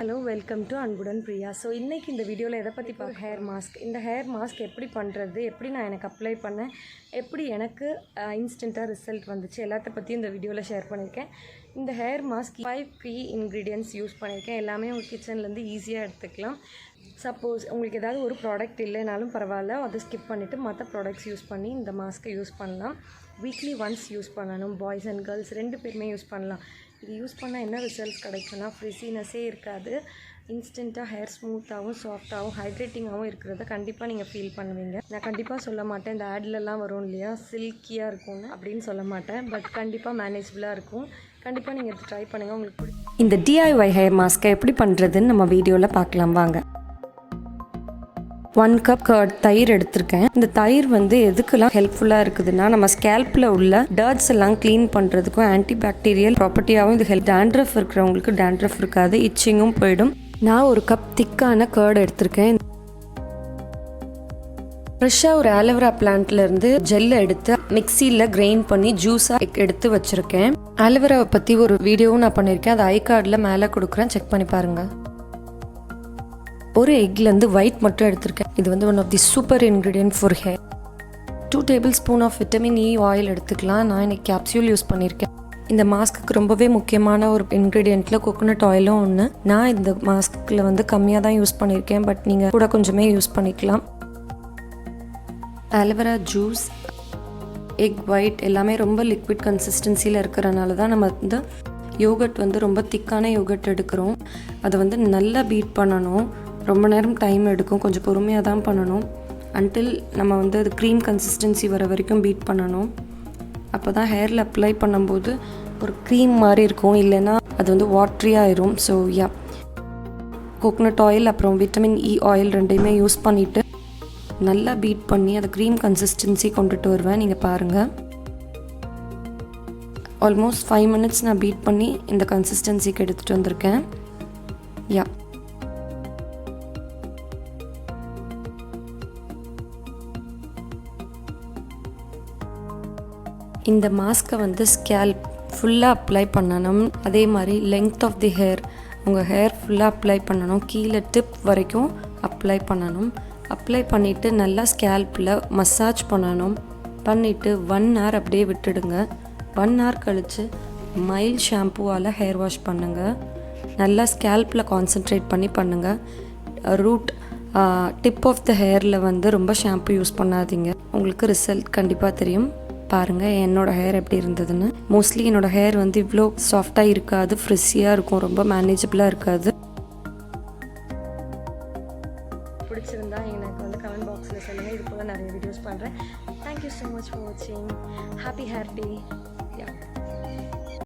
Hello, welcome to அன்புடன் Priya. So இன்றைக்கி இந்த வீடியோவில் எதை பற்றி பார்க்க ஹேர் மாஸ்க். இந்த ஹேர் மாஸ்க் எப்படி பண்ணுறது, எப்படி நான் எனக்கு அப்ளை பண்ணேன், எப்படி எனக்கு இன்ஸ்டண்ட்டாக ரிசல்ட் வந்துச்சு, எல்லாத்த பற்றியும் இந்த வீடியோவில் ஷேர் பண்ணியிருக்கேன். இந்த hair mask 5 key ingredients use பண்ணியிருக்கேன். எல்லாமே உங்கள் கிச்சன்லேருந்து ஈஸியாக எடுத்துக்கலாம். சப்போஸ் உங்களுக்கு ஏதாவது ஒரு ப்ராடக்ட் இல்லைனாலும் பரவாயில்ல, அதை ஸ்கிப் பண்ணிவிட்டு மற்ற ப்ராடக்ட்ஸ் யூஸ் பண்ணி இந்த மாஸ்க்கை யூஸ் பண்ணலாம். வீக்லி ஒன்ஸ் யூஸ் பண்ணணும். பாய்ஸ் அண்ட் கேர்ள்ஸ் 2 பேருமே யூஸ் பண்ணலாம். இது யூஸ் பண்ணால் என்ன ரிசல்ட்ஸ் கிடைக்குன்னா, ஃப்ரிஸினஸே இருக்காது. இன்ஸ்டண்ட்டாக ஹேர் ஸ்மூத்தாகவும் சாஃப்டாகவும் ஹைட்ரேட்டிங்காகவும் இருக்கிறத கண்டிப்பாக நீங்கள் ஃபீல் பண்ணுவீங்க. நான் கண்டிப்பாக சொல்ல மாட்டேன் இந்த ஆட்லலாம் வரும் இல்லையா, சில்கியாக இருக்கும்னு அப்படின்னு சொல்ல மாட்டேன். பட் கண்டிப்பாக மேனேஜபிளாக இருக்கும். கண்டிப்பாக நீங்கள் இது ட்ரை பண்ணுங்கள். உங்களுக்கு இந்த DIY ஹேர் மாஸ்க்கை எப்படி பண்ணுறதுன்னு நம்ம வீடியோவில் பார்க்கலாம் வாங்க. 1 கப் கர்ட் தயிர் எடுத்திருக்கேன். இந்த தயிர் எதுக்கெல்லாம் ஹெல்ப்ஃபுல்லாக இருக்குதுன்னா, நம்ம ஸ்கேல்பில் உள்ள டர்ட்ஸ் எல்லாம் க்ளீன் பண்ணுறதுக்கும் ஆன்டி பாக்டீரியல் ப்ராப்பர்ட்டியாகவும் இது ஹெல்ப். டேண்ட்ரஃப் இருக்கிறவங்களுக்கு டேண்ட்ரஃப் இருக்காது, இச்சிங்கும் போயிடும். நான் 1 கப் திக்கான கர்ட் எடுத்திருக்கேன். ஃப்ரெஷ்ஷாக ஒரு ஆலோவேரா பிளான்ட்லேருந்து ஜெல்லை எடுத்து மிக்சியில் கிரைண்ட் பண்ணி ஜூஸாக எடுத்து வச்சுருக்கேன். ஆலோவேராவை பற்றி ஒரு வீடியோவும் நான் பண்ணியிருக்கேன். அது ஐ கார்டில் மேலே கொடுக்குறேன், செக் பண்ணி பாருங்கள். ஒரு எக்லேருந்து ஒயிட் மட்டும் எடுத்திருக்கேன். இது one of the super ingredient for hair. 2 tablespoon of vitamin E oil எடுத்துக்கலாம். நான் இன்னைக்கு கேப்சியூல் யூஸ் பண்ணியிருக்கேன். இந்த மாஸ்க்கு ரொம்பவே முக்கியமான ஒரு இன்க்ரீடியண்ட்டில் கோகோனட் ஆயிலும் ஒன்று. நான் இந்த மாஸ்கில் கம்மியாக தான் யூஸ் பண்ணியிருக்கேன், பட் நீங்கள் கூட கொஞ்சமே யூஸ் பண்ணிக்கலாம். ஆலோவேரா ஜூஸ், எக் ஒயிட் எல்லாமே ரொம்ப லிக்விட் கன்சிஸ்டன்சியில் இருக்கிறனால தான் நம்ம யோகட் ரொம்ப திக்கான யோகட் எடுக்கிறோம். அதை நல்லா பீட் பண்ணணும். ரொம்ப நேரம் டைம் எடுக்கும், கொஞ்சம் பொறுமையாக தான் பண்ணணும். அன்டில் நம்ம அது க்ரீம் கன்சிஸ்டன்சி வர வரைக்கும் பீட் பண்ணணும். அப்போ தான் ஹேரில் அப்ளை பண்ணும்போது ஒரு க்ரீம் மாதிரி இருக்கும், இல்லைன்னா அது வாட்ரியாக ஆயிரும். ஸோ கோகோனட் ஆயில் அப்புறம் விட்டமின் இ ஆயில் ரெண்டையுமே யூஸ் பண்ணிவிட்டு நல்லா பீட் பண்ணி அதை க்ரீம் கன்சிஸ்டன்சி கொண்டுட்டு வருவேன். நீங்கள் பாருங்கள், ஆல்மோஸ்ட் 5 minutes நான் பீட் பண்ணி இந்த கன்சிஸ்டன்சிக்கு எடுத்துகிட்டு வந்திருக்கேன். இந்த மாஸ்க்கை ஸ்கேல்ப் ஃபுல்லாக அப்ளை பண்ணணும். அதே மாதிரி லெங்த் ஆஃப் தி ஹேர், உங்கள் ஹேர் ஃபுல்லாக அப்ளை பண்ணணும். கீழே டிப் வரைக்கும் அப்ளை பண்ணணும். அப்ளை பண்ணிவிட்டு நல்லா ஸ்கேல்பில் மசாஜ் பண்ணணும். பண்ணிவிட்டு 1 hour அப்படியே விட்டுடுங்க. 1 hour கழித்து மைல்ட் ஷாம்புவால் ஹேர் வாஷ் பண்ணுங்கள். நல்லா ஸ்கேல்பில் கான்சென்ட்ரேட் பண்ணி பண்ணுங்கள். ரூட் டிப் ஆஃப் த ஹேரில் ரொம்ப ஷாம்பு யூஸ் பண்ணாதீங்க. உங்களுக்கு ரிசல்ட் கண்டிப்பாக தெரியும். பாருங்கள் என்னோடய ஹேர் எப்படி இருந்ததுன்னு. மோஸ்ட்லி என்னோடய ஹேர் இவ்வளோ சாஃப்டாக இருக்காது, ஃப்ரிஸியாக இருக்கும், ரொம்ப மேனேஜபிளாக இருக்காது. பிடிச்சிருந்தா எனக்கு கமெண்ட் பாக்ஸில் சொல்லுங்கள். இது போல் நிறைய வீடியோஸ் பண்ணுறேன். தேங்க்யூ ஸோ மச் ஃபார் வாட்சிங். ஹாப்பி ஹேர் டே.